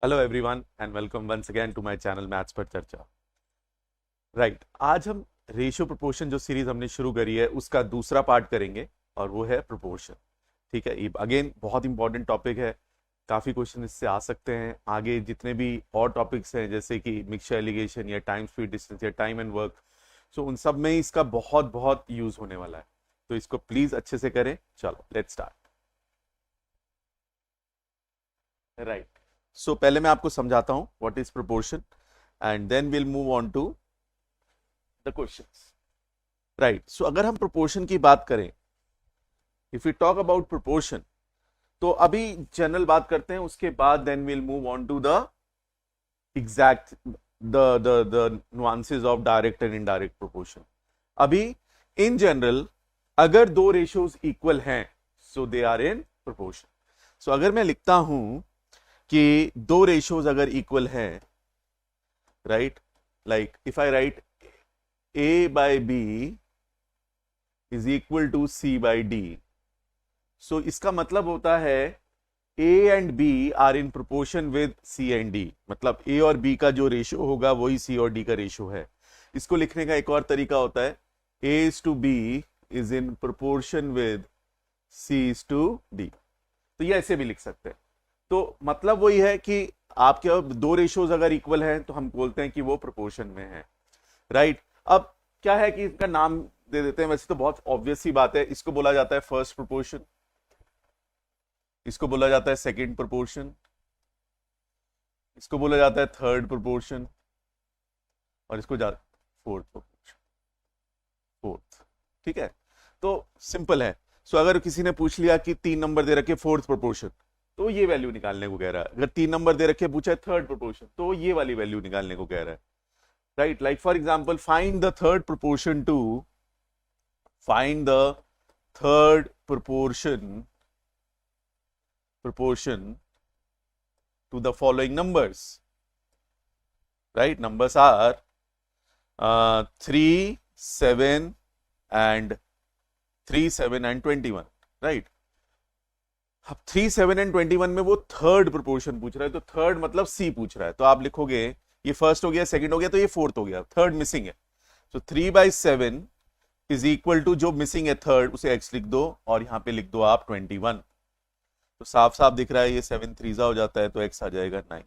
Hello everyone and welcome once again to my channel maths पर चर्चा। Right, आज हम रेशियो प्रोपोर्शन जो सीरीज हमने शुरू करी है उसका दूसरा पार्ट करेंगे और वो है प्रोपोर्शन। ठीक है, ये अगेन बहुत इंपॉर्टेंट टॉपिक है। काफी क्वेश्चन इससे आ सकते हैं। आगे जितने भी और टॉपिक्स हैं जैसे कि मिक्सचर एलिगेशन या टाइम स्पीड डिस्टेंस या टाइम एंड वर्क, सो उन सब में इसका बहुत बहुत यूज होने वाला है। तो इसको प्लीज अच्छे से करें। चलो लेट्स स्टार्ट। राइट, सो पहले मैं आपको समझाता हूं what is proportion and then will move on to the questions. Right, so अगर हम प्रोपोर्शन की बात करें, if you talk about proportion, तो अभी जनरल बात करते हैं, उसके बाद then will move on to the exact the nuances of direct and indirect proportion. अभी इन जनरल अगर दो रेशियोज इक्वल हैं सो दे आर इन प्रोपोर्शन। सो अगर मैं लिखता हूं कि दो रेशियोज अगर इक्वल हैं, right, like if I right a by b is equal to c by d, so इसका मतलब होता है a and b are in proportion with c and d। मतलब a और b का जो रेशियो होगा वही c और d का रेशियो है। इसको लिखने का एक और तरीका होता है a is to b is in proportion with c is to d। तो ये ऐसे भी लिख सकते हैं। तो मतलब वही है कि आपके दो रेशियोज अगर इक्वल हैं तो हम बोलते हैं कि वो प्रोपोर्शन में है। राइट, अब क्या है कि इसका नाम दे देते हैं। वैसे तो बहुत ऑब्वियस सी बात है, इसको बोला जाता है फर्स्ट प्रोपोर्शन, इसको बोला जाता है सेकंड प्रोपोर्शन, इसको बोला जाता है थर्ड प्रोपोर्शन और इसको फोर्थ प्रोपोर्शन। फोर्थ, ठीक है, तो सिंपल है। सो अगर किसी ने पूछ लिया कि 3 नंबर दे रखे फोर्थ प्रोपोर्शन, तो ये वैल्यू निकालने को कह रहा है। अगर 3 नंबर दे रखे पूछा है थर्ड प्रोपोर्शन, तो ये वाली वैल्यू निकालने को कह रहा है। Right, like for example, find the third proportion to the following numbers. Right, numbers are 3, 7 and 21। Right, अब 3, 7 and 21 में वो थर्ड प्रोपोर्शन पूछ रहा है, तो थर्ड मतलब सी पूछ रहा है। तो आप लिखोगे ये फर्स्ट हो गया, सेकंड हो गया, तो ये फोर्थ हो गया, थर्ड मिसिंग है। तो 3/7 इज इक्वल टू जो मिसिंग है थर्ड, उसे x लिख दो और यहां पे लिख दो आप 21। तो साफ साफ दिख रहा है ये 7 3 हो जाता है, तो x आ जाएगा 9।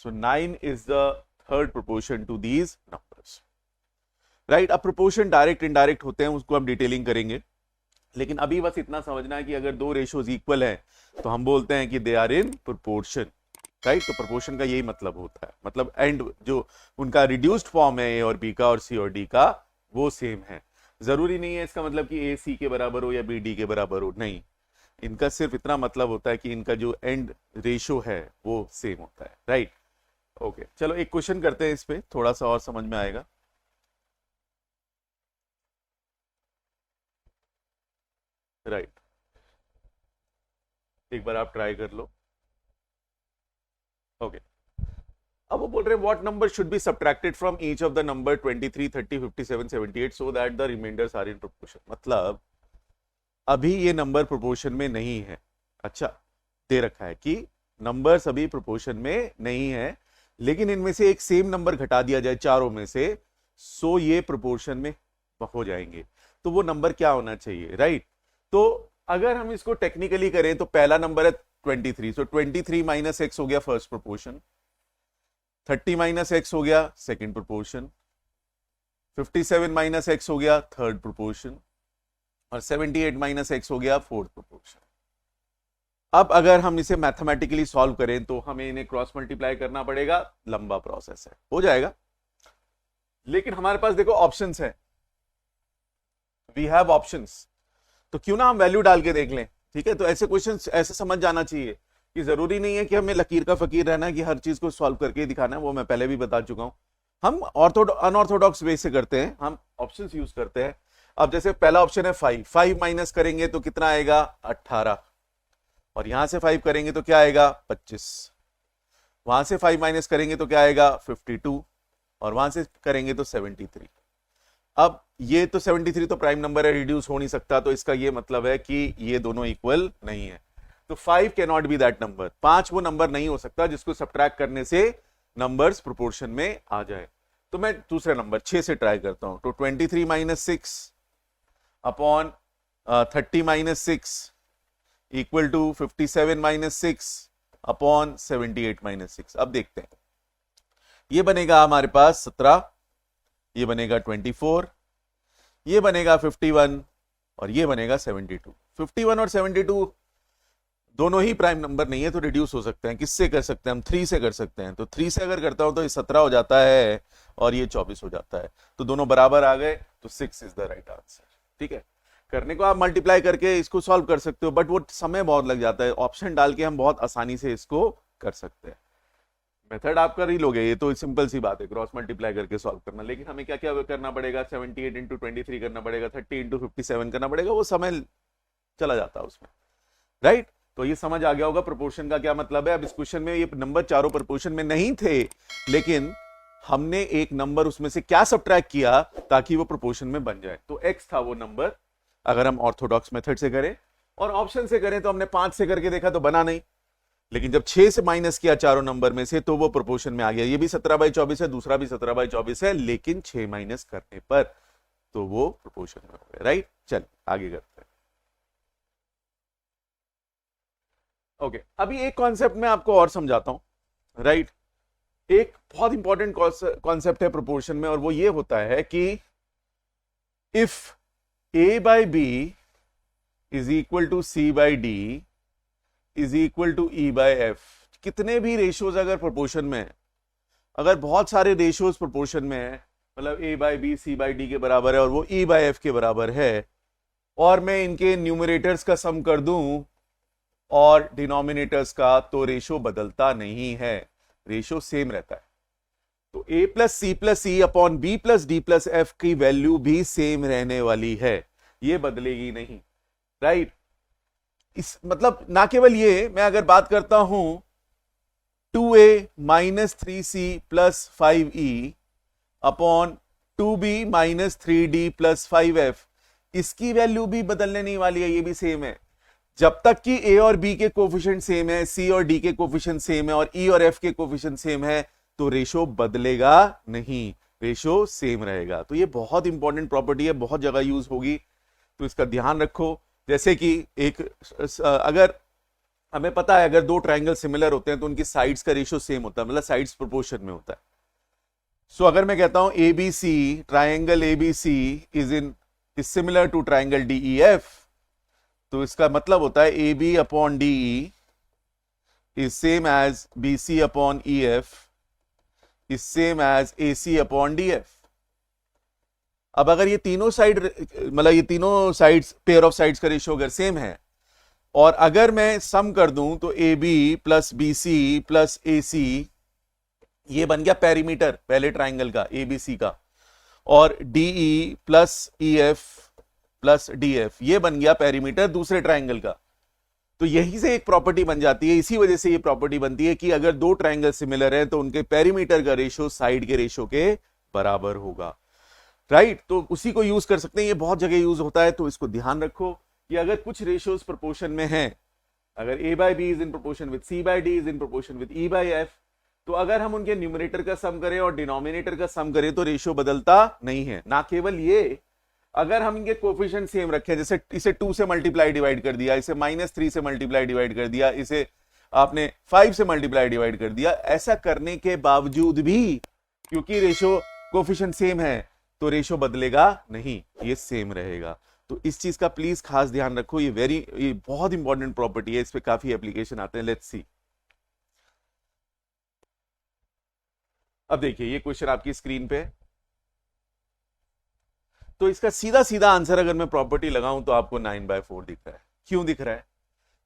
So 9 is the third proportion to these numbers. Right, अब प्रोपोर्शन डायरेक्ट इनडायरेक्ट होते हैं, उसको हम डिटेलिंग करेंगे, लेकिन अभी बस इतना समझना है कि अगर दो रेशियोज इक्वल हैं तो हम बोलते हैं कि they are in proportion. Right, तो प्रोपोर्शन का यही मतलब होता है, मतलब एंड जो उनका रिड्यूस्ड फॉर्म है ए और बी का और सी और डी का, वो सेम है। जरूरी नहीं है इसका मतलब कि ए सी के बराबर हो या बी डी के बराबर हो, नहीं, इनका सिर्फ इतना मतलब होता है कि इनका जो एंड रेशियो है वो सेम होता है। राइट, ओके, चलो एक क्वेश्चन करते हैं, इस पे थोड़ा सा और समझ में आएगा। राइट, एक बार आप ट्राई कर लो। ओके, अब वो बोल रहे हैं what number should be subtracted from each of the number 23, 30, 57, 78 so that the reminders are in proportion. मतलब अभी ये नंबर प्रोपोर्शन में नहीं है। अच्छा, दे रखा है कि नंबर्स अभी प्रोपोर्शन में नहीं है, लेकिन इनमें से एक सेम नंबर घटा दिया जाए चारों में से, सो ये प्रोपोर्शन में हो जाएंगे। तो वो नंबर क्या होना चाहिए? राइट, तो अगर हम इसको टेक्निकली करें तो पहला नंबर है 23, सो 23 माइनस एक्स हो गया फर्स्ट प्रोपोर्शन, 30 माइनस एक्स हो गया सेकेंड प्रोपोर्शन, 57 माइनस एक्स हो गया थर्ड प्रोपोर्शन और 78 माइनस एक्स हो गया फोर्थ प्रोपोर्शन। अब अगर हम इसे मैथमेटिकली सॉल्व करें तो हमें इन्हें क्रॉस मल्टीप्लाई करना पड़ेगा, लंबा प्रोसेस है, हो जाएगा, लेकिन हमारे पास देखो ऑप्शंस है, वी हैव ऑप्शंस, तो क्यों ना हम वैल्यू डाल के देख लें। ठीक है, तो ऐसे क्वेश्चन ऐसे समझ जाना चाहिए कि जरूरी नहीं है कि हमें लकीर का फकीर रहना है कि हर चीज को सॉल्व करके दिखाना है, वो मैं पहले भी बता चुका हूं। हम अनऑर्थोडॉक्स वे से करते हैं, हम ऑप्शंस यूज करते हैं। अब जैसे पहला ऑप्शन है 5 माइनस करेंगे तो कितना आएगा 18, और यहां से 5 करेंगे तो क्या आएगा 25, वहां से 5 माइनस करेंगे तो क्या आएगा 52, और वहां से करेंगे तो 73। अब ये तो 73 तो प्राइम नंबर है, रिड्यूस हो नहीं सकता, तो इसका ये मतलब है कि ये दोनों इक्वल नहीं है। तो 5 can not be that number, 5 वो नंबर नहीं हो सकता जिसको सब्ट्रैक्ट करने से नंबर्स प्रोपोर्शन में आ जाए। तो मैं दूसरा नंबर 6 से ट्राई करता हूं। तो 23 minus 6 upon 30 minus 6 equal to 57 minus 6 upon 78 minus 6। अब देखते हैं, ये बनेगा हमारे पास 17, ये बनेगा 24, ये बनेगा 51 और ये बनेगा 72। 51 और 72 दोनों ही प्राइम नंबर नहीं है, तो रिड्यूस हो सकते हैं। किससे कर सकते हैं हम? 3 से कर सकते हैं। तो 3 से अगर करता हूं तो ये 17 हो जाता है और ये 24 हो जाता है, तो दोनों बराबर आ गए, तो 6 इज द राइट आंसर। ठीक है, करने को आप मल्टीप्लाई करके इसको सॉल्व कर सकते हो, बट वो समय बहुत लग जाता है। ऑप्शन डाल के हम बहुत आसानी से इसको कर सकते हैं। मेथड आप कर ही लोगे, ये तो सिंपल सी बात है, क्रॉस मल्टीप्लाई करके सॉल्व करना। लेकिन हमें क्या क्या करना पड़ेगा? 78 इंटू 23 करना पड़ेगा, 30 इंटू 57 करना पड़ेगा, वो समय चला जाता है उसमें, राइट? तो ये समझ आ गया होगा प्रोपोर्शन का क्या मतलब है। अब इस क्वेश्चन में ये नंबर चारों प्रोपोर्शन में नहीं थे, लेकिन हमने एक नंबर उसमें से क्या सब्ट्रैक्ट किया ताकि वो प्रोपोर्शन में बन जाए। तो x था वो नंबर, अगर हम ऑर्थोडॉक्स मेथड से करें, और ऑप्शन से करें तो हमने 5 से करके देखा तो बना नहीं, लेकिन जब 6 से माइनस किया चारों नंबर में से तो वो प्रोपोर्शन में आ गया। ये भी 17/24 है, दूसरा भी 17/24 है, लेकिन 6 माइनस करने पर तो वो प्रोपोर्शन में हो गया, राइट? चल आगे करते हैं। ओके, अभी एक कॉन्सेप्ट मैं आपको और समझाता हूं, राइट? एक बहुत इंपॉर्टेंट कॉन्सेप्ट है प्रोपोर्शन में, और वो ये होता है कि if a by b is equal to c by d is equal to e by f, कितने भी रेशियोज अगर प्रोपोर्शन में है, अगर बहुत सारे रेशियोज प्रोपोर्शन में है, मतलब a by b c by d के बराबर है और वो e बाई एफ के बराबर है, और मैं इनके न्यूमरेटर्स का सम कर दूं और डिनोमिनेटर्स का, तो रेशो बदलता नहीं है, रेशो सेम रहता है। तो a plus c plus e upon b plus d plus f की वैल्यू भी सेम रहने वाली है, ये बदलेगी नहीं, राइट? इस मतलब ना केवल ये, मैं अगर बात करता हूं 2a minus 3c plus 5e upon 2b minus 3d plus 5f, इसकी वैल्यू भी बदलने नहीं वाली है, ये भी सेम है। जब तक कि a और b के कोफिशिएंट सेम है, c और d के कोफिशिएंट सेम है और e और f के कोफिशिएंट सेम है, तो रेशो बदलेगा नहीं, रेशो सेम रहेगा। तो ये बहुत इंपॉर्टेंट प्रॉपर्टी है, बहुत जगह यूज होगी, तो इसका ध्यान रखो। जैसे कि एक, अगर हमें पता है अगर दो ट्रायंगल सिमिलर होते हैं तो उनकी साइड्स का रेशियो सेम होता है, मतलब साइड्स प्रोपोर्शन में होता है। सो अगर मैं कहता हूं ABC, triangle ABC is similar to triangle DEF, तो इसका मतलब होता है AB upon DE is same as BC upon EF is same as AC upon DF। अब अगर ये तीनों साइड, मतलब ये तीनों साइड्स, पेयर ऑफ साइड्स का रेशियो अगर सेम है, और अगर मैं सम कर दूं तो AB plus BC plus AC, ये बन गया पेरीमीटर पहले ट्राइंगल का ABC का, और DE plus EF plus DF, ये बन गया पेरीमीटर दूसरे ट्राइंगल का। तो यही से एक प्रॉपर्टी बन जाती है, इसी वजह से ये प्रॉपर्टी बनती है कि अगर दो ट्राइंगल सिमिलर है तो उनके पेरीमीटर का रेशियो साइड के रेशियो के बराबर होगा, राइट? तो उसी को यूज कर सकते हैं, ये बहुत जगह यूज होता है, तो इसको ध्यान रखो कि अगर कुछ रेशियोज प्रोपोर्शन में हैं, अगर a by b is in proportion with c by d is in proportion with e by f, तो अगर हम उनके न्यूमरेटर का सम करें और डिनोमिनेटर का सम करें तो रेशियो बदलता नहीं है। ना केवल ये, अगर हम इनके कोफिशिएंट सेम रखें, जैसे इसे 2 से मल्टीप्लाई डिवाइड कर दिया, इसे -3 से मल्टीप्लाई डिवाइड कर दिया, इसे आपने 5 से मल्टीप्लाई डिवाइड कर दिया, ऐसा करने के बावजूद भी क्योंकि रेशियो कोफिशिएंट सेम है तो रेशियो बदलेगा नहीं, ये सेम रहेगा। तो इस चीज का प्लीज खास ध्यान रखो, ये बहुत इंपॉर्टेंट प्रॉपर्टी है, इस पे काफी एप्लीकेशन आते हैं। Let's see. अब देखिए ये क्वेश्चन आपकी स्क्रीन पे, तो इसका सीधा सीधा आंसर अगर मैं प्रॉपर्टी लगाऊं तो आपको 9/4 दिख रहा है। क्यों दिख रहा है?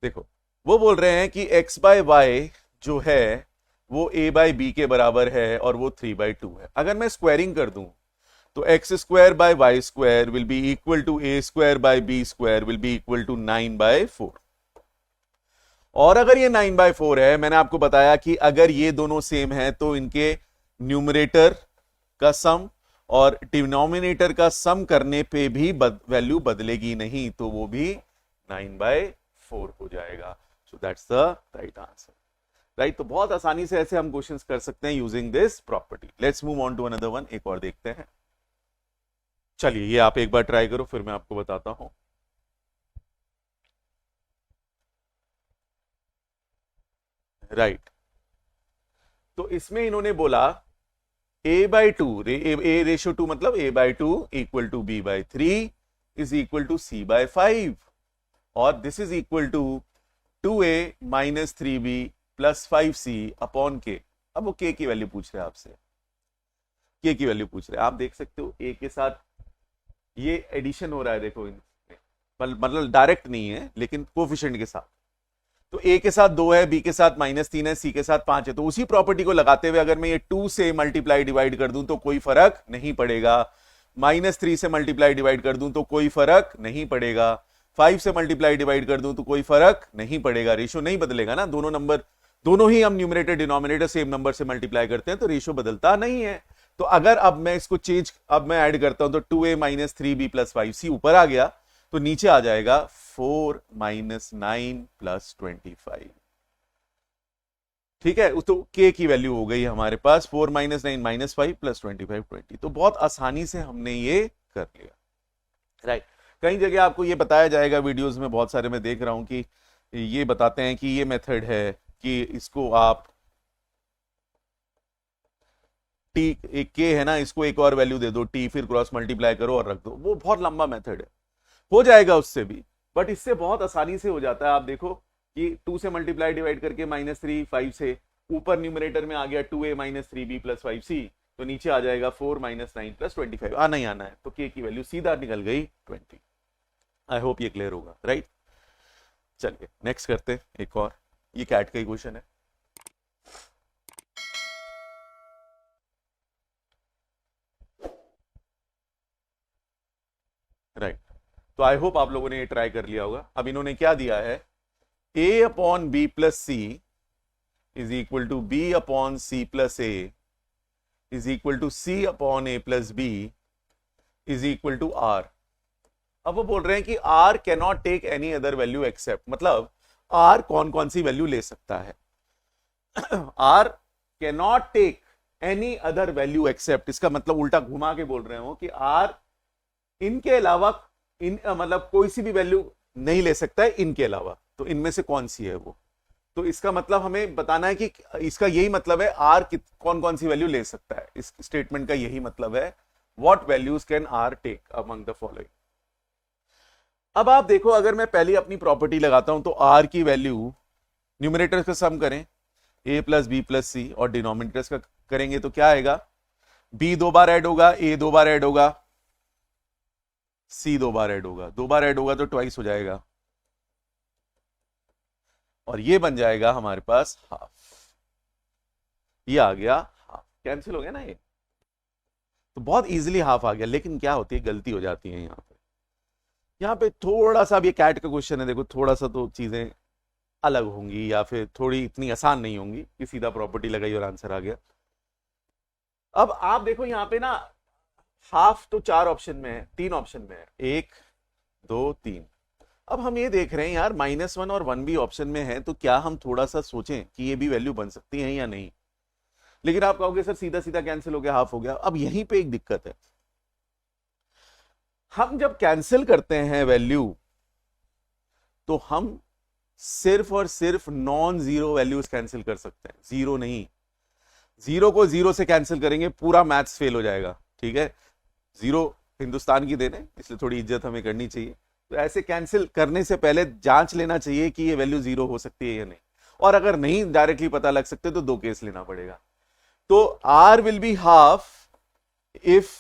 देखो, वो बोल रहे हैं कि x बाय वाई जो है वो a बाय बी के बराबर है और वो 3/2 है। अगर मैं स्क्वायरिंग कर दूं तो x square by y square will be equal to a square by b square will be equal to 9/4। और अगर ये 9/4 है, मैंने आपको बताया कि अगर ये दोनों सेम है तो इनके न्यूमरेटर का सम और डिनोमिनेटर का सम करने पे भी वैल्यू बदलेगी नहीं, तो वो भी 9/4 हो जाएगा। So that's the right answer. Right, तो बहुत आसानी से ऐसे हम क्वेश्चंस कर सकते हैं using this property. Let's move on to another one, एक और देखते हैं। चलिए ये आप एक बार ट्राई करो, फिर मैं आपको बताता हूं। राइट, तो इसमें इन्होंने बोला a by two, a ratio two मतलब a by two equal to b by three is equal to c by 5 और this is equal to 2a minus 3b plus 5c upon k। अब वो k की value पूछ रहे हैं आपसे, k की वैल्यू पूछ रहे हैं। आप देख सकते हो a के साथ ये एडिशन हो रहा है, देखो मतलब डायरेक्ट नहीं है लेकिन कोफिशिएंट के साथ। तो a के साथ 2 है, b के साथ -3 है, c के साथ 5 है। तो उसी प्रॉपर्टी को लगाते हुए अगर मैं ये 2 से मल्टीप्लाई डिवाइड कर दूं तो कोई फर्क नहीं पड़ेगा, -3 से मल्टीप्लाई डिवाइड कर दूं तो कोई फर्क नहीं पड़ेगा, 5 से मल्टीप्लाई डिवाइड कर दूं तो कोई फर्क नहीं पड़ेगा। रेशियो नहीं बदलेगा ना, दोनों नंबर, दोनों ही हम न्यूमरेटर डिनोमिनेटर सेम नंबर से मल्टीप्लाई करते हैं तो रेशियो बदलता नहीं है। तो अगर अब मैं इसको चेंज, अब मैं ऐड करता हूं तो 2a minus 3b plus 5c ऊपर आ गया तो नीचे आ जाएगा 4 माइनस 9 प्लस 25। ठीक है, तो k की वैल्यू हो गई हमारे पास 4 माइनस 9 माइनस 5 प्लस 25 20। तो बहुत आसानी से हमने ये कर लिया। राइट, कई जगह आपको ये बताया जाएगा वीडियोस में, बहुत सारे मैं देख रहा हूं कि ये बताते हैं कि ये मेथड है कि इसको आप t, एक k है ना, इसको एक और वैल्यू दे दो t, फिर क्रॉस मल्टीप्लाई करो और रख दो। वो बहुत लंबा मेथड है, हो जाएगा उससे भी, बट इससे बहुत आसानी से हो जाता है। आप देखो कि 2 से मल्टीप्लाई डिवाइड करके -3 5 से ऊपर न्यूमरेटर में आ गया 2a minus 3b plus 5c, तो नीचे आ जाएगा 4 माइनस 9 प्लस 25। आना ही आना है, तो k की वैल्यू सीधा निकल गई 20। आई होप ये क्लियर होगा। राइट, चलिए नेक्स्ट करते हैं एक और, ये कैट का ही क्वेश्चन है। राइट, तो आई होप आप लोगों ने ये ट्राई कर लिया होगा। अब इन्होंने क्या दिया है, a upon b plus c is equal to b upon c plus a is equal to c upon a plus b is equal to r। अब वो बोल रहे हैं कि r cannot take any other value except, मतलब r कौन कौन सी value ले सकता है। r cannot take any other value except, इसका मतलब उल्टा घुमा के बोल रहे हो कि r इनके अलावा, इन मतलब कोई सी भी वैल्यू नहीं ले सकता है इनके अलावा, तो इनमें से कौन सी है वो। तो इसका मतलब हमें बताना है कि इसका यही मतलब है आर कौन कौन सी वैल्यू ले सकता है। इस स्टेटमेंट का यही मतलब है, what values can r take among the following. अब आप देखो, अगर मैं पहले अपनी प्रॉपर्टी लगाता हूं तो आर की वैल्यू न्यूमरेटर का सम करें a प्लस बी प्लस सी और डिनोमिनेटर्स का करेंगे तो क्या आएगा, b 2 बार ऐड होगा, a 2 बार ऐड होगा, c 2 बार ऐड होगा, 2 बार ऐड होगा तो ट्वाइस हो जाएगा और ये बन जाएगा हमारे पास हाफ। ये आ गया हाफ, कैंसिल हो गया ना ये, तो बहुत इजीली हाफ आ गया। लेकिन क्या होती है, गलती हो जाती है यहाँ पे थोड़ा सा। अब ये कैट का क्वेश्चन है, देखो थोड़ा सा तो चीजें अलग होंगी या फिर थोड़ी इतनी आसान नहीं होंगी कि सीधा प्रॉपर्टी लगाई और आंसर आ गया। अब आप देखो यहाँ पे ना, हाफ तो 4 ऑप्शन में है, 3 ऑप्शन में है, 1 2 3। अब हम ये देख रहे हैं यार -1 और 1 भी ऑप्शन में है, तो क्या हम थोड़ा सा सोचें कि ये भी वैल्यू बन सकती है या नहीं। लेकिन आप कहोगे सर सीधा सीधा कैंसिल हो गया, हाफ हो गया। अब यहीं पे एक दिक्कत है, हम जब कैंसिल करते हैं वैल्यू तो हम सिर्फ और सिर्फ नॉन जीरो वैल्यूज कैंसिल कर सकते हैं, जीरो नहीं। जीरो को जीरो से कैंसिल करेंगे पूरा मैथ्स फेल हो जाएगा। ठीक है, जीरो हिंदुस्तान की देन है, इसलिए थोड़ी इज्जत हमें करनी चाहिए। तो ऐसे कैंसिल करने से पहले जांच लेना चाहिए कि ये वैल्यू जीरो हो सकती है या नहीं, और अगर नहीं डायरेक्टली पता लग सकते तो 2 केस लेना पड़ेगा। तो r will be half if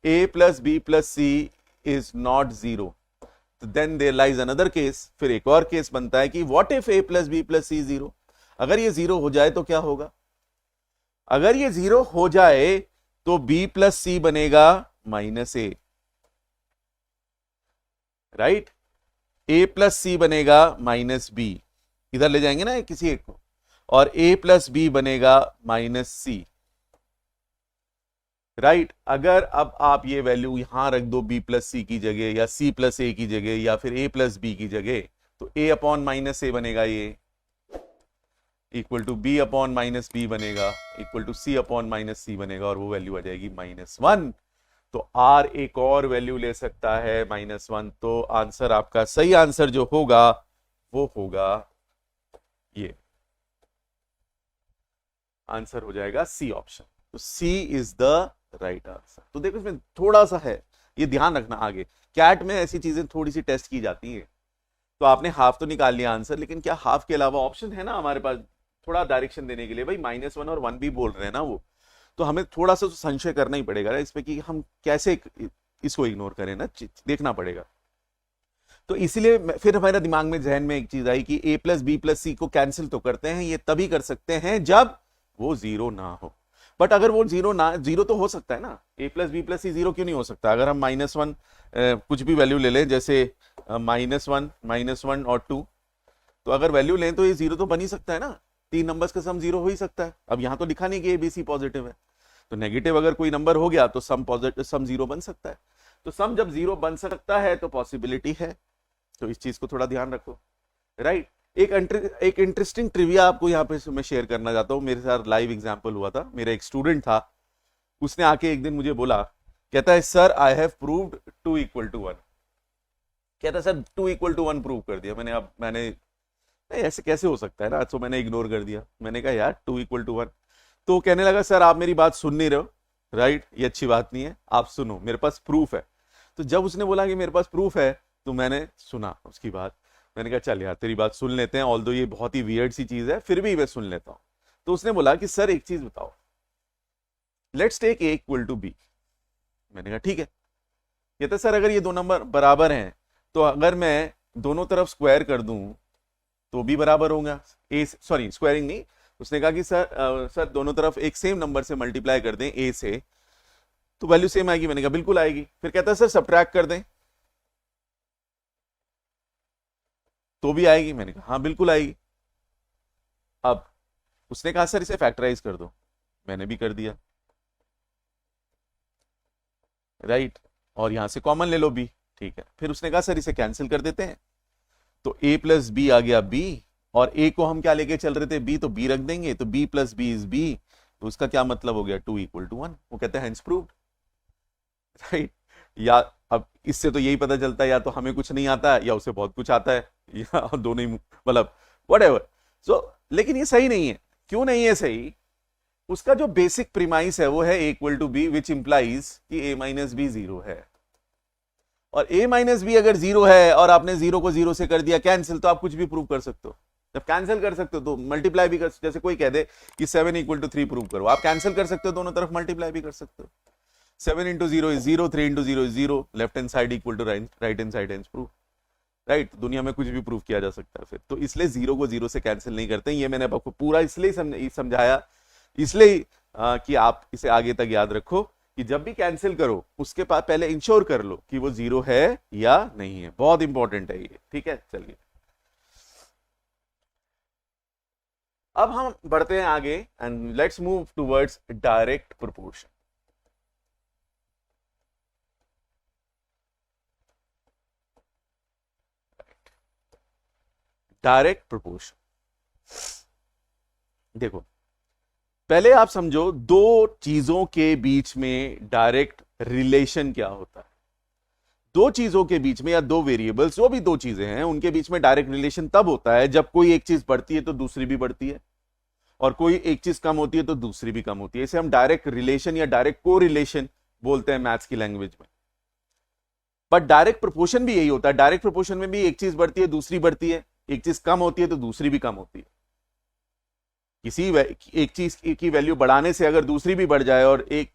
a plus b plus c is not zero, then there lies another case. फिर एक और केस बनता है कि what if a plus b plus c zero, अगर ये जीरो हो जाए तो क्या होगा। अगर ये जीरो हो जाए तो b प्लस सी बनेगा -a, राइट। a प्लस सी बनेगा -b, इधर ले जाएंगे ना किसी एक को, और a प्लस बी बनेगा -c, राइट। अगर अब आप ये वैल्यू यहां रख दो b प्लस सी की जगह, या c प्लस a की जगह, या फिर a प्लस बी की जगह, तो a अपॉन माइनस ए बनेगा ये, equal to b upon minus B बनेगा, equal to c upon minus C बनेगा, और वो वैल्यू आ जाएगी -1। तो r एक और वैल्यू ले सकता है -1। तो आंसर आपका, सही आंसर जो होगा वो होगा ये, आंसर हो जाएगा सी ऑप्शन। तो सी इज द राइट आंसर। तो देखो इसमें थोड़ा सा है, ये ध्यान रखना, आगे कैट में ऐसी चीजें थोड़ी सी टेस्ट की जाती है। तो आपने हाफ तो निकाल लिया आंसर, लेकिन क्या हाफ के अलावा ऑप्शन है ना हमारे पास थोड़ा डायरेक्शन देने के लिए? भाई -1 और 1 भी बोल रहे हैं ना वो, तो हमें थोड़ा सा तो संशय करना ही पड़ेगा इस पे कि हम कैसे इसको इग्नोर करें ना, देखना पड़ेगा। तो इसीलिए फिर हमारे दिमाग में, जहन में एक चीज आई कि a प्लस बी प्लस सी को कैंसिल तो करते हैं, ये तभी कर सकते हैं जब वो जीरो ना हो। बट अगर वो जीरो तो हो सकता है ना, a plus b plus c zero क्यों नहीं हो सकता? अगर हम -1 कुछ भी वैल्यू ले लें, जैसे -1 और 2, तो अगर वैल्यू लें तो ये जीरो तो बन ही सकता है ना, 3 नंबर्स का सम जीरो हो ही सकता है। अब यहां तो लिखा नहीं कि ABC पॉजिटिव है, तो नेगेटिव अगर कोई नंबर हो गया तो सम जीरो बन सकता है। तो सम जब जीरो बन सकता है तो पॉसिबिलिटी है, तो इस चीज को थोड़ा ध्यान रखो, राइट। एक इंटरेस्टिंग ट्रिविया आपको यहाँ पे मैं शेयर करना चाहता हूँ। मेरे साथ लाइव एग्जांपल हुआ था। मेरा एक स्टूडेंट था, उसने आके एक दिन मुझे बोला, कहता है सर आई हैव प्रूव्ड 2 = 1। कहता है सर 2 = 1 प्रूव कर दिया। मैंने नहीं, ऐसे कैसे हो सकता है ना, तो मैंने इग्नोर कर दिया। मैंने कहा यार 2 = 1। तो कहने लगा सर आप मेरी बात सुन नहीं रहे हो, राइट, ये अच्छी बात नहीं है, आप सुनो, मेरे पास प्रूफ है। तो जब उसने बोला कि मेरे पास प्रूफ है, तो मैंने सुना उसकी बात। मैंने कहा चल यार तेरी बात सुन लेते हैं, ऑल्दो ये बहुत ही वियर्ड सी चीज है, फिर भी मैं सुन लेता हूं। तो उसने बोला कि सर एक चीज बताओ, लेट्स टेक a = b। मैंने कहा ठीक है। कहता सर अगर ये दो नंबर बराबर हैं, तो अगर मैं दोनों तरफ स्क्वायर कर दूं तो भी बराबर होगा। सॉरी स्क्वायरिंग नहीं, उसने कहा कि सर दोनों तरफ एक सेम नंबर से मल्टीप्लाई कर दें a से, तो वैल्यू सेम आएगी। मैंने कहा बिल्कुल आएगी। फिर कहता है सर सब्ट्रैक्ट कर दें तो भी आएगी। मैंने कहा हाँ बिल्कुल आएगी। अब उसने कहा सर इसे फैक्टराइज कर दो। मैंने भी कर दिया, राइट, और यहां से कॉमन ले लो b, ठीक है। फिर उसने कहा सर इसे कैंसिल कर देते हैं, तो a + b आ गया b, और a को हम क्या लेके चल रहे थे b, तो b रख देंगे, तो b + b = b। तो उसका क्या मतलब हो गया 2 = 1। वो कहते हैं हेंस प्रूव्ड, राइट। या अब इससे तो यही पता चलता है या तो हमें कुछ नहीं आता है या उसे बहुत कुछ आता है, या दोनों ही, मतलब व्हाटएवर। सो लेकिन ये सही नहीं है। क्यों नहीं है सही? उसका जो बेसिक प्रीमाइस है वो है a = b, विच इंप्लाइज कि a - b 0 है। और a - b अगर 0 है और आपने 0 को 0 से कर दिया कैंसिल, तो आप कुछ भी प्रूव कर सकते हो। जब कैंसिल कर सकते हो तो मल्टीप्लाई भी कर सकते हो। जैसे कोई कह दे कि 7 = 3 प्रूव करो, आप कैंसिल कर सकते हो, दोनों तरफ मल्टीप्लाई भी कर सकते हो। 7 × 0 = 0, 3 × 0 = 0, left hand side equal to right hand side, hence prove, right. दुनिया में कुछ भी प्रूव किया जा सकता है फिर। तो इसलिए 0 को 0 से कैंसिल नहीं करते। ये मैंने आपको पूरा इसलिए समझाया, इसलिए कि आप इसे आगे तक याद रखो कि जब भी कैंसिल करो उसके बाद पहले इंश्योर कर लो कि वो 0 है या नहीं है। बहुत इंपॉर्टेंट है ये, ठीक है। चलिए अब हम बढ़ते हैं आगे, and let's move towards direct proportion. Direct proportion, देखो पहले आप समझो दो चीजों के बीच में डायरेक्ट रिलेशन क्या होता है। दो चीजों के बीच में या दो वेरिएबल्स, जो भी दो चीजें हैं, उनके बीच में डायरेक्ट रिलेशन तब होता है जब कोई एक चीज बढ़ती है तो दूसरी भी बढ़ती है, और कोई एक चीज कम होती है तो दूसरी भी कम होती है। इसे हम डायरेक्ट रिलेशन या डायरेक्ट को रिलेशन बोलते हैं मैथ्स की लैंग्वेज में। बट डायरेक्ट प्रोपोर्शन भी यही होता है। डायरेक्ट प्रोपोर्शन में भी एक चीज बढ़ती है दूसरी बढ़ती है, एक चीज कम होती है तो दूसरी भी कम होती है। किसी एक चीज की वैल्यू बढ़ाने से अगर दूसरी भी बढ़ जाए और एक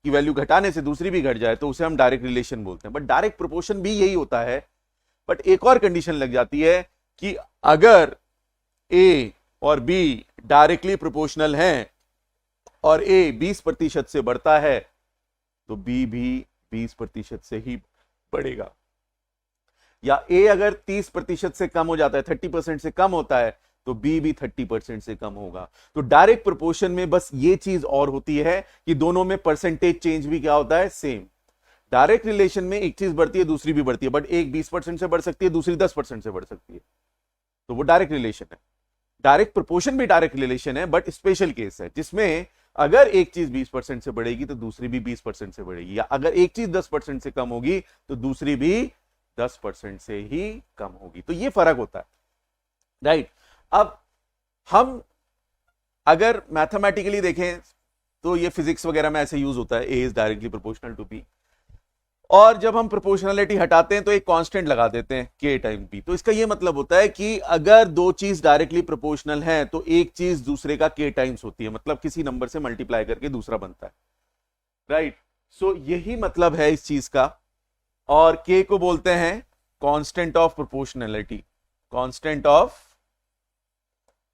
की वैल्यू घटाने से दूसरी भी घट जाए तो उसे हम डायरेक्ट रिलेशन बोलते हैं। बट डायरेक्ट प्रोपोर्शन भी यही होता है, बट एक और कंडीशन लग जाती है कि अगर ए और बी डायरेक्टली प्रोपोर्शनल हैं और ए 20% से बढ़ता है तो बी भी 20% से ही बढ़ेगा, या ए अगर 30% से कम हो जाता है, 30% से कम होता है, तो बी भी 30% से कम होगा। तो डायरेक्ट प्रोपोर्शन में बस ये चीज और होती है कि दोनों में परसेंटेज चेंज भी क्या होता है, सेम। डायरेक्ट रिलेशन में एक चीज बढ़ती है दूसरी भी बढ़ती है, बट एक 20% से बढ़ सकती है, दूसरी 10% से बढ़ सकती है। तो वो डायरेक्ट रिलेशन है। डायरेक्ट प्रोपोर्शन भी डायरेक्ट रिलेशन है, बट स्पेशल केस है जिसमें अगर एक चीज 20% से बढ़ेगी तो दूसरी भी 20% से बढ़ेगी, या अगर एक चीज 10% से कम होगी तो दूसरी भी 10% से ही कम होगी। तो ये फर्क होता है, राइट। अब हम अगर मैथमेटिकली देखें तो ये फिजिक्स वगैरह में ऐसे यूज होता है, A is directly proportional to B, और जब हम प्रोपोर्शनलिटी हटाते हैं तो एक कांस्टेंट लगा देते हैं के टाइम बी। तो इसका ये मतलब होता है कि अगर दो चीज डायरेक्टली प्रोपोर्शनल है तो एक चीज दूसरे का के टाइम्स होती है, मतलब किसी नंबर से मल्टीप्लाई करके दूसरा बनता है, राइट। सो यही मतलब है इस चीज का, और के को बोलते हैं constant of proportionality, constant of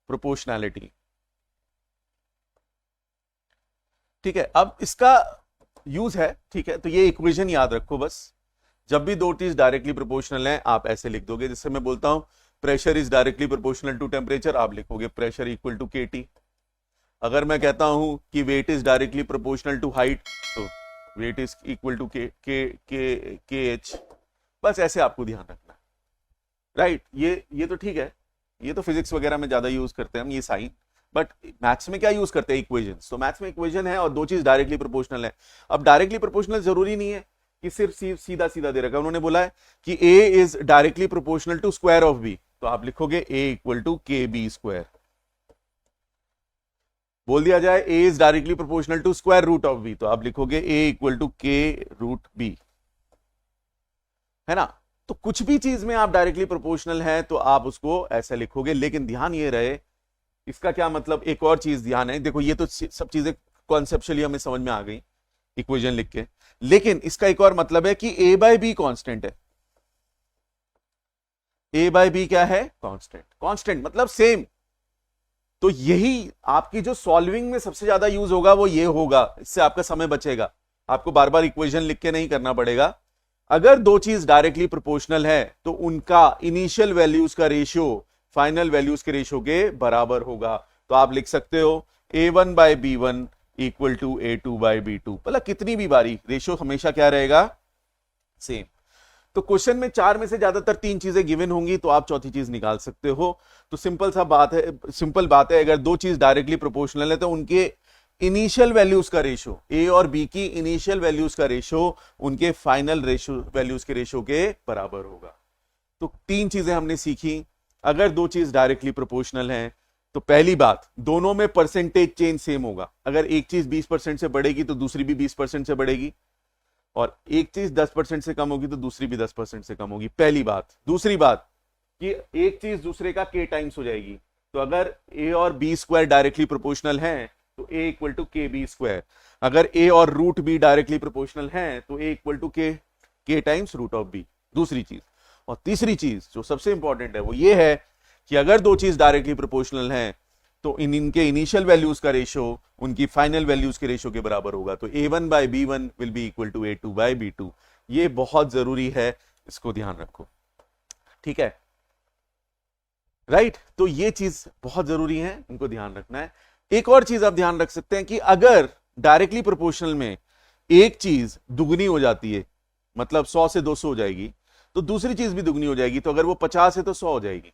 proportionality, ठीक है। अब इसका यूज है, ठीक है, तो ये इक्वेशन याद रखो बस। जब भी दो चीज डायरेक्टली प्रोपोर्शनल है आप ऐसे लिख दोगे, जिससे मैं बोलता हूं pressure is directly proportional to temperature, आप लिखोगे pressure equal to k t. अगर मैं कहता हूं कि weight is directly proportional to height, तो weight is equal to k h. बस ऐसे आपको ध्यान रखना है, राइट। ये तो ठीक है, ये तो फिजिक्स वगैरह में ज्यादा यूज करते हैं हम ये साइन, बट मैथ्स में क्या यूज करते हैं, इक्वेशंस। तो मैथ्स में इक्वेशन है और दो चीज डायरेक्टली प्रोपोर्शनल है। अब डायरेक्टली प्रोपोर्शनल जरूरी नहीं है कि सिर्फ सीधा सीधा दे रखा है, उन्होंने बोला है कि a is directly proportional to square of b, तो आप लिखोगे a इक्वल टू के बी स्क्वायर। बोल दिया जाए a is directly proportional to square root of b, तो आप लिखोगे a equal to k root b, है ना। तो कुछ भी चीज में आप डायरेक्टली प्रोपोर्शनल है तो आप उसको ऐसा लिखोगे, लेकिन ध्यान ये रहे, इसका क्या मतलब, एक और चीज ध्यान है, देखो ये तो सब चीजें कॉन्सेप्चुअली हमें समझ में आ गई इक्वेशन लिख के, लेकिन इसका एक और मतलब है कि a बाय बी कांस्टेंट है। a बाय बी क्या है, कांस्टेंट। कांस्टेंट मतलब सेम। तो यही आपकी जो सॉल्विंग में सबसे ज्यादा यूज होगा वो ये होगा, इससे आपका समय बचेगा, आपको बार बार इक्वेशन लिख के नहीं करना पड़ेगा। अगर दो चीज डायरेक्टली प्रोपोर्शनल है तो उनका इनिशियल वैल्यूज का रेशियो फाइनल वैल्यूज के रेशियो के बराबर होगा। तो आप लिख सकते हो a1 by b1 equal to a2 by b2, मतलब कितनी भी बारी रेशियो हमेशा क्या रहेगा, सेम। तो क्वेश्चन में चार में से ज्यादातर तीन चीजें गिवन होंगी, तो आप चौथी चीज निकाल सकते हो। तो सिंपल बात है, अगर दो चीज डायरेक्टली प्रोपोर्शनल है तो उनके इनिशियल वैल्यूज का रेशियो, ए और बी की इनिशियल वैल्यूज का रेशियो उनके फाइनल रेशियो वैल्यूज के रेशियो के बराबर होगा। तो तीन चीजें हमने सीखी। अगर दो चीज डायरेक्टली प्रोपोर्शनल है तो पहली बात, दोनों में परसेंटेज चेंज सेम होगा। अगर एक चीज 20% से बढ़ेगी तो दूसरी भी 20% से बढ़ेगी, और एक चीज 10% से कम होगी तो दूसरी भी 10% से कम होगी, पहली बात। दूसरी बात कि एक चीज दूसरे का के टाइम्स हो जाएगी। तो अगर a और b स्क्वायर डायरेक्टली प्रोपोर्शनल है तो a इक्वल टू के बी स्क्वायर। अगर a और रूट b डायरेक्टली प्रोपोर्शनल है तो a इक्वल टू के टाइम्स रूट ऑफ b, दूसरी चीज। और तीसरी चीज जो सबसे इंपॉर्टेंट है वो ये है कि अगर दो चीज डायरेक्टली प्रोपोर्शनल है तो इनके इनिशियल वैल्यूज का रेशियो उनकी फाइनल वैल्यूज के रेशियो के बराबर होगा। तो a1 by b1 will be equal to a2 by b2। ये बहुत जरूरी है, इसको ध्यान रखो, ठीक है, राइट। तो ये चीज बहुत जरूरी है, इनको ध्यान रखना है। एक और चीज आप ध्यान रख सकते हैं कि अगर डायरेक्टली प्रोपोर्शनल में एक चीज दुगनी हो जाती है, मतलब 100 से 200 हो जाएगी, तो दूसरी चीज भी दुगनी हो जाएगी। तो अगर वो 50 है तो 100 हो जाएगी।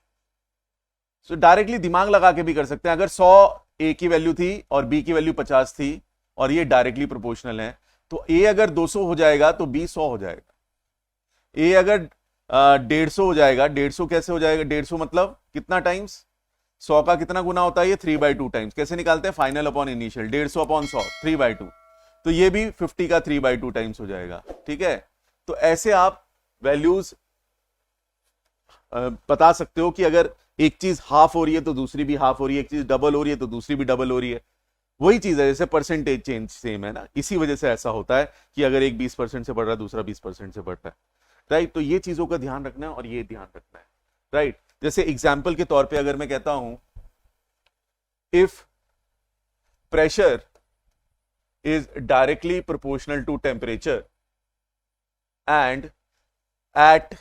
सो डायरेक्टली दिमाग लगा के भी कर सकते हैं। अगर 100 ए की वैल्यू थी और बी की वैल्यू 50 थी और ये डायरेक्टली प्रोपोर्शनल है, तो ए अगर 200 हो जाएगा तो बी 100 हो जाएगा। ए अगर 150 हो जाएगा, 150 कैसे हो जाएगा, 150 मतलब कितना टाइम्स, 100 का कितना गुना होता है, ये 3/2 टाइम्स। कैसे निकालते हैं, फाइनल अपॉन इनिशियल, 150 अपॉन 100 3/2, तो ये भी 50 का 3/2 टाइम्स हो जाएगा, ठीक है। तो ऐसे आप वैल्यूज बता सकते हो कि अगर एक चीज हाफ हो रही है तो दूसरी भी हाफ हो रही है, एक चीज डबल हो रही है तो दूसरी भी डबल हो रही है। वही चीज है, जैसे परसेंटेज चेंज सेम है ना, इसी वजह से ऐसा होता है कि अगर एक 20% से बढ़ रहा है दूसरा 20% से बढ़ रहा है, राइट। तो ये चीजों का ध्यान रखना है और ये ध्यान रखना है, राइट। जैसे एग्जाम्पल के तौर पे अगर मैं कहता हूं if pressure is directly proportional to temperature and at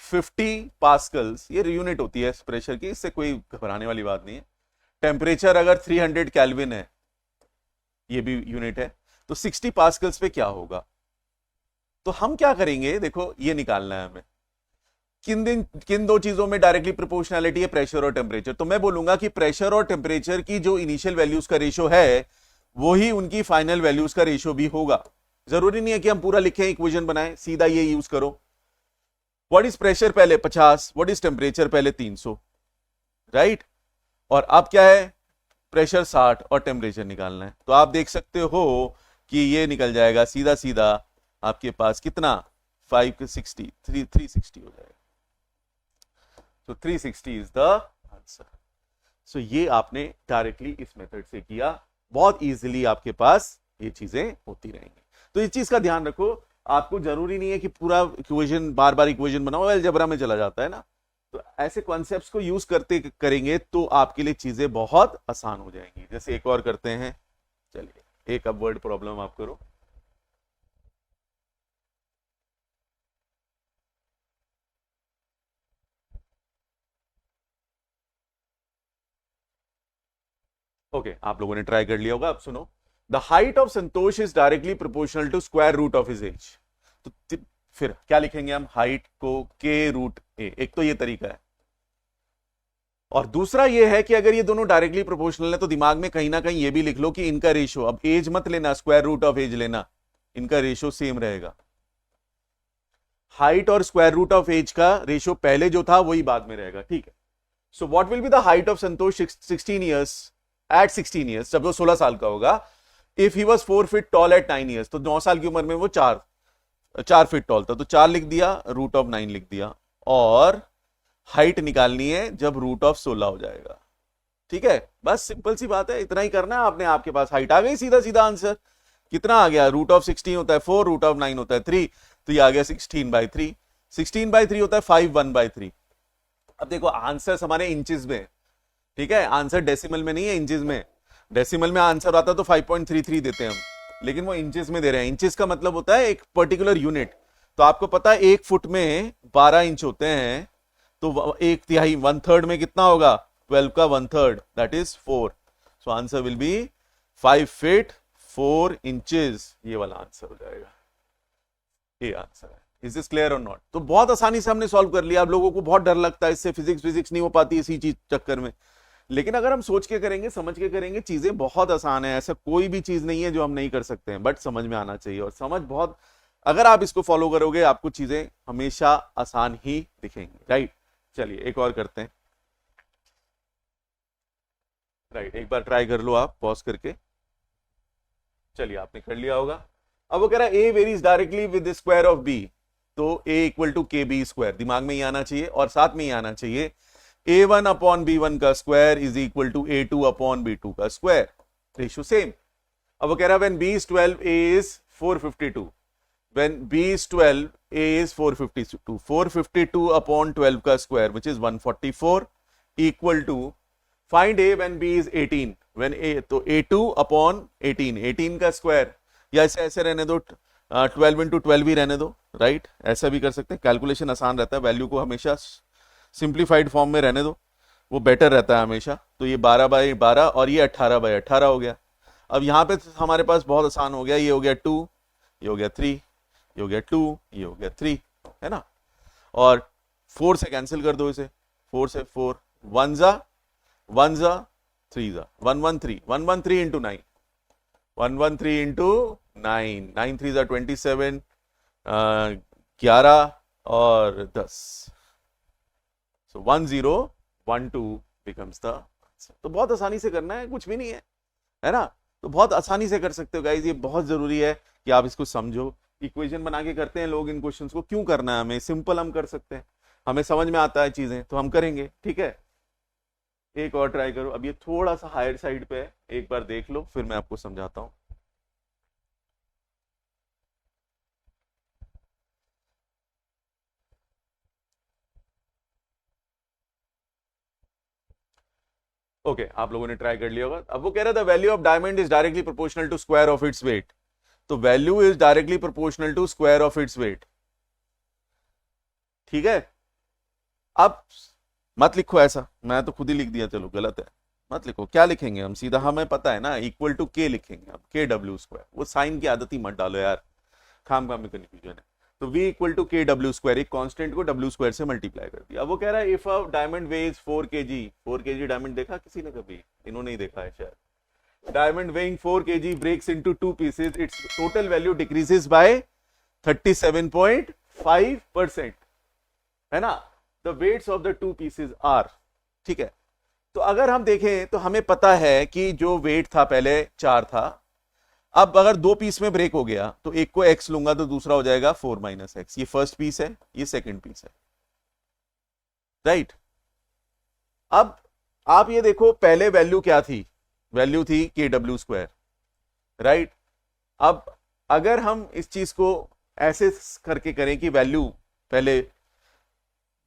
50 pascals, ये यूनिट होती है प्रेशर की, इससे कोई घबराने वाली बात नहीं है। टेम्परेचर अगर 300 केल्विन है, ये भी यूनिट है, तो 60 पास्कल्स पे क्या होगा। तो हम क्या करेंगे, देखो ये निकालना है हमें किन दो चीजों में डायरेक्टली प्रोपोर्शनैलिटी है? प्रेशर और टेम्परेचर। तो मैं बोलूंगा कि प्रेशर और टेम्परेचर की जो इनिशियल वैल्यूज का रेशियो है वो ही उनकी फाइनल वैल्यूज का रेशियो भी होगा। जरूरी नहीं है कि हम पूरा लिखें, इक्वेशन बनाएं, सीधा ये यूज करो। व्हाट इज प्रेशर पहले 50, व्हाट इज टेम्परेचर पहले 300, राइट। और अब क्या है? प्रेशर 60 और टेम्परेचर निकालना है। तो आप देख सकते हो कि ये निकल जाएगा सीधा सीधा आपके पास कितना 560 360 हो जाएगा। तो 360 इज द आंसर। सो ये आपने डायरेक्टली इस मेथड से किया, बहुत इजीली आपके पास ये चीजें होती रहेंगी। तो इस चीज का ध्यान रखो, आपको जरूरी नहीं है कि पूरा इक्वेशन बार बार इक्वेशन बनाओ, अलजेब्रा में चला जाता है ना। तो ऐसे कॉन्सेप्ट्स को यूज करते करेंगे तो आपके लिए चीजें बहुत आसान हो जाएंगी। जैसे एक और करते हैं, चलिए एक अब वर्ड प्रॉब्लम आप करो। ओके आप लोगों ने ट्राई कर लिया होगा। अब सुनो, the height of Santosh is directly proportional to square root of his age. तो फिर क्या लिखेंगे हम? हाइट को के रूट ए। एक तो ये तरीका है, और दूसरा ये है कि अगर ये दोनों डायरेक्टली प्रोपोर्शनल है तो दिमाग में कहीं ना कहीं ये भी लिख लो कि इनका रेशियो, अब एज मत लेना, स्क्वायर रूट ऑफ एज लेना, इनका रेशियो सेम रहेगा। हाइट और स्क्वायर रूट ऑफ एज का रेशियो पहले जो था वही बाद में रहेगा, ठीक है। So what will be the height of Santosh 16 years at 16 years, जब वो 16 साल का होगा। If he was 4 feet tall at 9 years, तो 9 साल की उम्र में वो 4 फीट टॉल था, तो 4 लिख दिया, रूट ऑफ 9 लिख दिया। और हाइट निकालनी है जब रूट ऑफ 16 हो जाएगा, ठीक है। बस सिंपल सी बात है, इतना ही करना है आपने, आपके पास हाइट आ गई, सीधा सीधा आंसर। कितना आ गया? रूट ऑफ 16 होता है 4, रूट ऑफ 9 होता है 3, तो ये आ गया 16/3। 16/3 होता है 5 1/3। अब देखो आंसर हमारे इंचेस में, ठीक है, आंसर डेसिमल में नहीं है, इंचेस में। डेसिमल में आंसर आता तो 5.33 देते हैं हम, लेकिन वो इंचेस में दे रहे हैं। इंचेस का मतलब होता है एक पर्टिकुलर यूनिट। तो आपको पता है 1 फुट में 12 इंच होते हैं, तो 1/3 1/3 में कितना होगा? 12 का 1/3, that is 4। So answer will be 5 feet 4 inches. ये वाला आंसर हो जाएगा, ये आंसर है। इज दिस क्लियर और नॉट? तो बहुत आसानी से हमने सॉल्व कर लिया। आप लोगों को बहुत डर लगता है इससे, फिजिक्स नहीं हो पाती इसी चीज चक्कर में। लेकिन अगर हम सोच के करेंगे, समझ के करेंगे, चीजें बहुत आसान है। ऐसा कोई भी चीज नहीं है जो हम नहीं कर सकते हैं, बट समझ में आना चाहिए। और समझ बहुत, अगर आप इसको फॉलो करोगे आपको चीजें हमेशा आसान ही दिखेंगी, राइट। चलिए एक और करते हैं, राइट। एक बार ट्राई कर लो आप पॉज करके। चलिए आपने कर लिया होगा। अब वो कह रहा है A varies directly with the square of B, तो ए इक्वल टू के बी स्क्वायर। दिमाग में ही आना चाहिए और साथ में ही आना चाहिए a1 अपॉन b1 का square is equal to a2 upon b2 का स्क्वायर, रेशियो सेम। अब वो कह रहा है when b is 12 a is 452, when b is 12 a is 452, 452 upon 12 का square which is 144 equal to find a when b is 18, when a, तो a2 upon 18, 18 का square, या ऐसे ऐसे रहने दो, 12 इंटू 12 ही रहने दो, राइट। ऐसा भी कर सकते हैं, कैलकुलेशन आसान रहता है। वैल्यू को हमेशा सिंप्लीफाइड फॉर्म में रहने दो, वो बेटर रहता है हमेशा। तो ये 12/12 और ये 18/18 हो गया। अब यहाँ पे हमारे पास बहुत आसान हो गया, ये हो गया 2, ये हो गया 3, ये हो गया 2, ये हो गया 3, है ना। और 4 से कैंसिल कर दो इसे, 4 से 4 1 जा 1 जा 3 जा 113, 113 इंटू 9, 113 इंटू 9, 9 3 जा 27, 11 और 10, so 1012 becomes the answer। तो बहुत आसानी से करना है, कुछ भी नहीं है ना। तो बहुत आसानी से कर सकते हो गाइज। ये बहुत जरूरी है कि आप इसको समझो। इक्वेशन बना के करते हैं लोग इन क्वेश्चंस को, क्यों करना है हमें? सिंपल हम कर सकते हैं, हमें समझ में आता है चीजें तो हम करेंगे, ठीक है। एक और ट्राई करो। अब ये थोड़ा सा हायर साइड पे है, एक बार देख लो फिर मैं आपको समझाता हूं। ओके आप लोगों ने ट्राई कर लिया होगा। अब वो कह रहा था value of diamond is directly proportional to square of its weight. तो value is directly proportional to square of its weight, ठीक है। अब मत लिखो ऐसा, मैं तो खुद ही लिख दिया, चलो गलत है, मत लिखो। क्या लिखेंगे हम? सीधा हमें पता है ना, इक्वल टू के लिखेंगे। अब के डब्ल्यू स्क्वायर, वो साइन की आदत ही मत डालो यार, खाम में कंफ्यूजन है। तो V इक्वल टू के डब्ल्यू स्क्वायर, एक कांस्टेंट को डब्ल्यू स्क्वायर से मल्टीप्लाई कर दिया। अब वो कह रहा है if a diamond weighs 4 kg, 4 kg diamond देखा किसी ने कभी? इन्होंने ही देखा है शायद। Diamond weighing 4 kg breaks into 2 pieces, its total value decreases by 37.5%, है ना। The weights of the 2 pieces are, ठीक है। तो अगर हम देखें तो हमें पता है कि जो वेट था पहले 4 था, अब अगर 2 पीस में ब्रेक हो गया तो एक को x लूंगा तो दूसरा हो जाएगा 4 - x। ये फर्स्ट पीस है, ये सेकंड पीस है, राइट। अब आप ये देखो पहले वैल्यू क्या थी, वैल्यू थी के डब्ल्यू स्क्वायर, राइट। अब अगर हम इस चीज को ऐसे करके करें कि वैल्यू पहले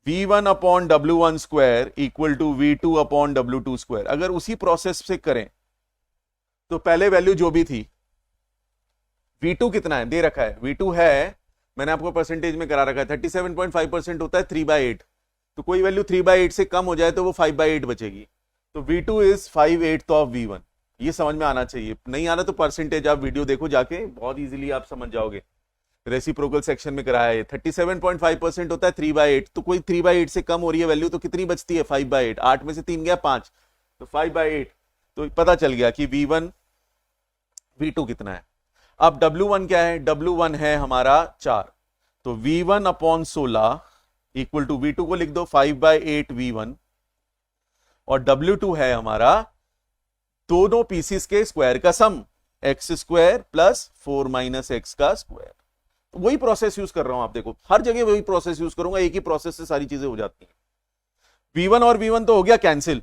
v1 upon w1 square equal to v2 upon w2 square, अगर उसी प्रोसेस से करें तो पहले वैल्यू जो भी थी, v2 कितना है दे रखा है, v2 है, मैंने आपको परसेंटेज में करा रखा है 37.5% होता है 3/8, तो कोई वैल्यू 3/8 से कम हो जाए तो वो 5/8 बचेगी। तो v2 इज 5/8 ऑफ v1। ये समझ में आना चाहिए, नहीं आना तो परसेंटेज आप वीडियो देखो जाके, बहुत इजीली आप समझ जाओगे। रेसिप्रोकल सेक्शन में कराया है। 37.5% होता है 3/8, तो कोई 3/8 से कम हो रही है वैल्यू तो कितनी बचती है 5/8, 8 में से 3 गया 5, तो 5/8। तो पता चल गया कि v1 v2 कितना है। अब w1 क्या है, w1 है हमारा 4, तो v1 upon 16 equal to v2 को लिख दो 5/8 v1, और w2 है हमारा दोनों पीसीस के स्क्वायर का सम, x स्क्वायर प्लस 4 - x का स्क्वायर। वही प्रोसेस यूज कर रहा हूं, आप देखो हर जगह वही प्रोसेस यूज करूंगा, एक ही प्रोसेस से सारी चीजें हो जाती हैं। v1 और v1 तो हो गया कैंसिल,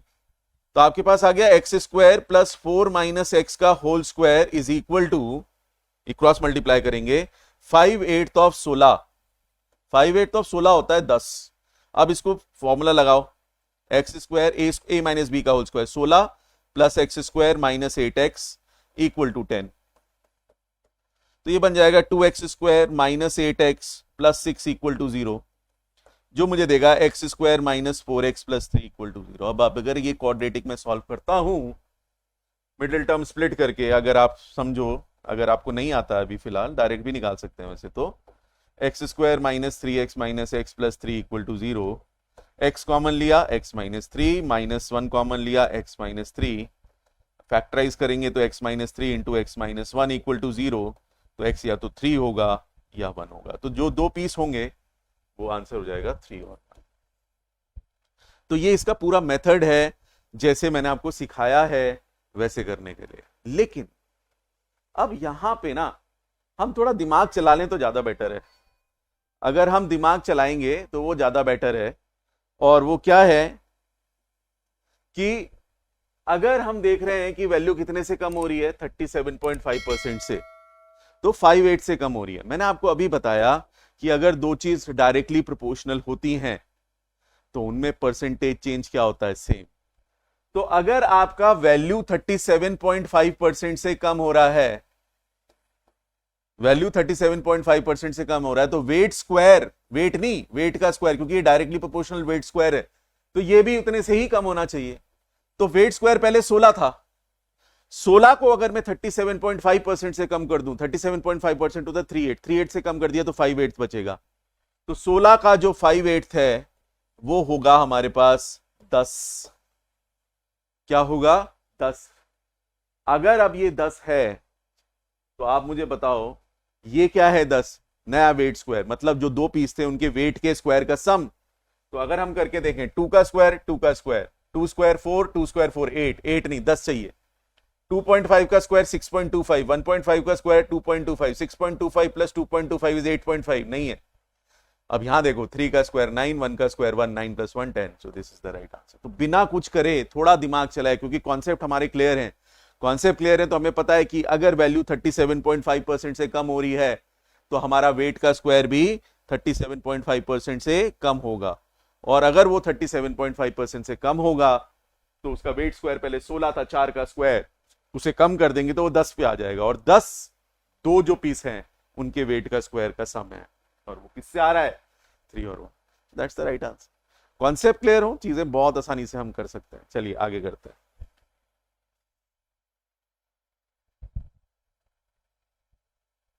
तो आपके पास आ गया x स्क्वायर प्लस 4 - x का whole square is equal to, cross multiply करेंगे 5/8 ऑफ 16, 5/8 ऑफ 16 होता है 10। अब इसको फॉर्मूला लगाओ, x square a minus b का whole square 16 plus x square minus 8x equal to 10, तो ये बन जाएगा 2x square minus 8x plus 6 equal to 0, जो मुझे देगा x square minus 4x plus 3 equal to 0। अब आप अगर ये क्वाड्रेटिक में सॉल्व करता हूं मिडिल टर्म स्प्लिट करके, अगर आप समझो, अगर आपको नहीं आता अभी फिलहाल डायरेक्ट भी निकाल सकते हैं वैसे तो, x square minus 3x minus x plus 3 equal to 0, x common लिया x माइनस 3, माइनस 1 कॉमन लिया x माइनस 3, फैक्टराइज करेंगे तो x minus 3 into x minus 1 equal to 0, तो x या तो 3 होगा या 1 होगा, तो जो 2 पीस होंगे वो आंसर हो जाएगा 3 और 1। तो ये इसका पूरा मेथड है, जैसे मैंने आपको सिखाया है वैसे करने के लिए। लेकिन अब यहां पे ना हम थोड़ा दिमाग चला लें तो ज्यादा बेटर है, अगर हम दिमाग चलाएंगे तो वो ज्यादा बेटर है। और वो क्या है कि अगर हम देख रहे हैं कि वैल्यू कितने से कम हो रही है 37.5% से, तो 5/8 से कम हो रही है। मैंने आपको अभी बताया कि अगर दो चीज डायरेक्टली प्रोपोर्शनल होती हैं तो उनमें परसेंटेज चेंज क्या होता है, सेम। तो अगर आपका वैल्यू 37.5% से कम हो रहा है, वैल्यू 37.5% से कम हो रहा है, तो वेट स्क्वायर, वेट नहीं वेट का स्क्वायर, क्योंकि ये डायरेक्टली प्रोपोर्शनल वेट स्क्वायर है, तो ये भी उतने से ही कम होना चाहिए। तो वेट स्क्वायर पहले 16 था, 16 को अगर मैं 37.5% से कम कर दूं, 37.5% होता है 38 से कम कर दिया तो 5/8 बचेगा। तो 16 का जो 5/8 है वो होगा हमारे पास 10, क्या होगा 10। अगर अब ये 10 है तो आप मुझे बताओ ये क्या है 10, नया वेट स्क्वायर, मतलब जो 2 पीस थे उनके वेट के स्क्वायर का सम। तो अगर हम करके देखें 2 का स्क्वायर 2 का स्क्वायर, 2 स्क्वायर 4, 2 स्क्वायर 4 8, 8 नहीं 10 चाहिए। 2.5 का स्क्वायर 6.25, 1.5 का स्क्वायर 2.25, 6.25 प्लस 2.25 इज 8.5 नहीं है। अब यहां देखो 3 का स्क्वायर 9, 1 का square 1, 9 plus 1 10, so this is the right answer. तो बिना कुछ करे थोड़ा दिमाग चलाए, क्योंकि कॉन्सेप्ट हमारे क्लियर हैं, कॉन्सेप्ट क्लियर है तो हमें पता है कि अगर वैल्यू 37.5% से कम हो रही है तो हमारा वेट का स्क्वायर भी 37.5% से कम होगा, और अगर वो 37.5% से कम होगा तो उसका वेट स्क्वायर पहले 16 था 4 का स्क्वायर, उसे कम कर देंगे तो वो 10 पे आ जाएगा, और 10 दो जो पीस हैं उनके वेट का स्क्वायर का सम है, और वो किससे आ रहा है 3 और 1। That's the right answer. Concept clear हो, चीजें बहुत आसानी से हम कर सकते हैं। चलिए आगे करते हैं।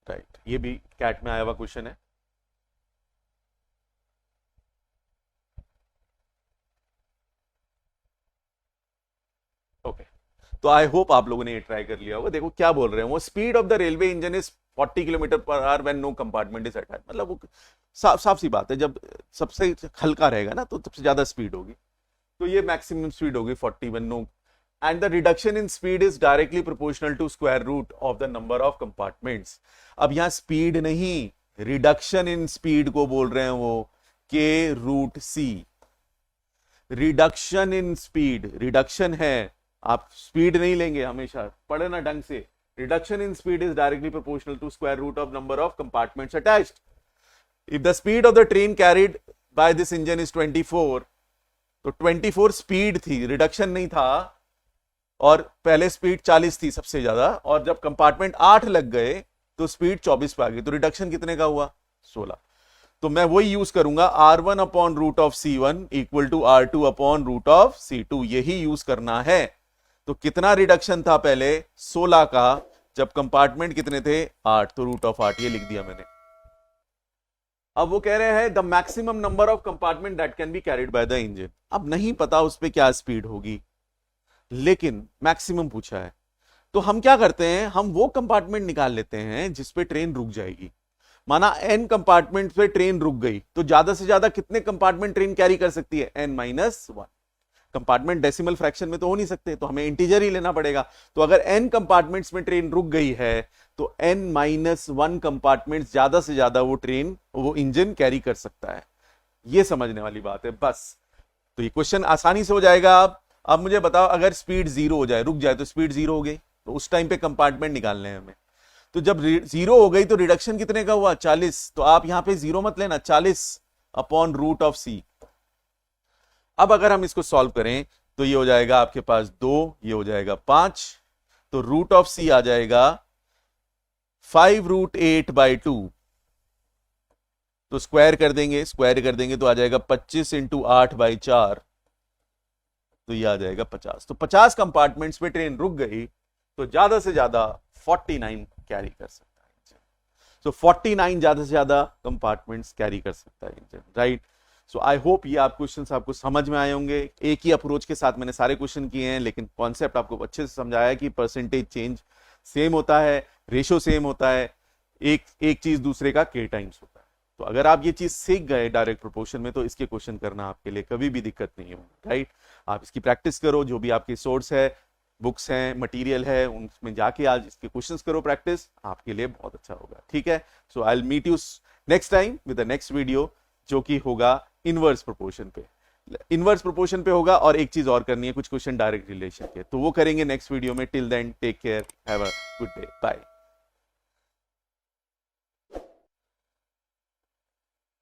राइट, ये भी कैट में आया हुआ क्वेश्चन है। तो आई होप आप लोगों ने ये ट्राई कर लिया होगा। देखो क्या बोल रहे हैं वो, speed of the railway engine is 40 kilometre per hour when no compartment is attached. मतलब वो साफ सी बात है, जब सबसे हल्का रहेगा ना तो सबसे ज्यादा स्पीड होगी, तो ये मैक्सिमम स्पीड होगी 40 when no, and the reduction in speed is directly proportional to square root of the number of compartments. अब यहां स्पीड नहीं, रिडक्शन इन स्पीड को बोल रहे हैं वो, k root c. Reduction in speed, reduction है, आप स्पीड नहीं लेंगे, हमेशा पढ़े ना ढंग से। Reduction in speed is directly proportional to square root of number of compartments attached. If the speed of the train carried by this engine is 24, तो 24 स्पीड थी, रिडक्शन नहीं था, और पहले स्पीड 40 थी सबसे ज्यादा, और जब कंपार्टमेंट 8 लग गए तो स्पीड 24 पे आ गई, तो रिडक्शन कितने का हुआ? 16। तो मैं वही यूज करूंगा, R1 upon root of C1 equal to R2 upon root of C2, यही यूज करना है। तो कितना रिडक्शन था पहले? 16 का, जब कंपार्टमेंट कितने थे? 8, तो रूट ऑफ 8 ये लिख दिया मैंने। अब वो कह रहे हैं the maximum number of compartment that can be carried by the engine. अब नहीं पता उस पर क्या स्पीड होगी, लेकिन मैक्सिमम पूछा है, तो हम क्या करते हैं, हम वो कंपार्टमेंट निकाल लेते हैं जिसपे ट्रेन रुक जाएगी। माना n कंपार्टमेंट पे ट्रेन रुक गई, तो ज्यादा से ज्यादा कितने कंपार्टमेंट ट्रेन कैरी कर सकती है? n-1 compartment. डेसिमल फ्रैक्शन में तो हो नहीं सकते, तो हमें इंटीजर ही लेना पड़ेगा। तो अगर n कंपार्टमेंट्स में ट्रेन रुक गई है, तो n-1 कंपार्टमेंट ज्यादा से ज्यादा वो इंजन कैरी कर सकता है। ये समझने वाली बात है बस। तो ये क्वेश्चन आसानी से हो जाएगा। अब मुझे बताओ, अगर स्पीड 0 हो जाए, रुक जाए, तो स्पीड 0 हो गई, तो उस टाइम पे कंपार्टमेंट निकालने हैं हमें। तो जब 0 हो गई तो रिडक्शन कितने का हुआ? 40। तो आप यहां पे 0 मत लेना, 40 अपॉन रूट ऑफ सी। अब अगर हम इसको सॉल्व करें तो ये हो जाएगा आपके पास 2, ये हो जाएगा 5, तो रूट ऑफ सी आ जाएगा 5√8/2। तो स्क्वायर कर देंगे तो आ जाएगा 25 इंटू 8/4, तो ये आ जाएगा 50। तो 50 कंपार्टमेंट्स में ट्रेन रुक गई तो ज्यादा से ज्यादा 49 कैरी कर सकता है इंजन। सो 49 ज्यादा से ज्यादा कंपार्टमेंट्स कैरी कर सकता है engine, right. So I hope ये आप क्वेश्चंस आपको समझ में आए होंगे। एक ही अप्रोच के साथ मैंने सारे क्वेश्चन किए हैं, लेकिन कॉन्सेप्ट आपको अच्छे से समझाया कि परसेंटेज चेंज सेम होता है, रेशो सेम होता है, एक चीज दूसरे का k टाइम्स होता है। तो अगर आप ये चीज सीख गए डायरेक्ट प्रोपोर्शन में, तो इसके क्वेश्चन करना आपके लिए कभी भी दिक्कत नहीं होगी, राइट। आप इसकी प्रैक्टिस करो, जो भी आपकी सोर्स है, बुक्स हैं, मटेरियल है, उनमें जाके आज इसके क्वेश्चंस करो, प्रैक्टिस आपके लिए बहुत अच्छा होगा, ठीक है। So I will meet you next time with the next video, जो कि होगा इनवर्स प्रोपोर्शन पे। इनवर्स प्रोपोर्शन पे होगा, और एक चीज और करनी है, कुछ क्वेश्चन डायरेक्ट रिलेशन के, तो वो करेंगे नेक्स्ट वीडियो में। Till then take care, have a good day, bye.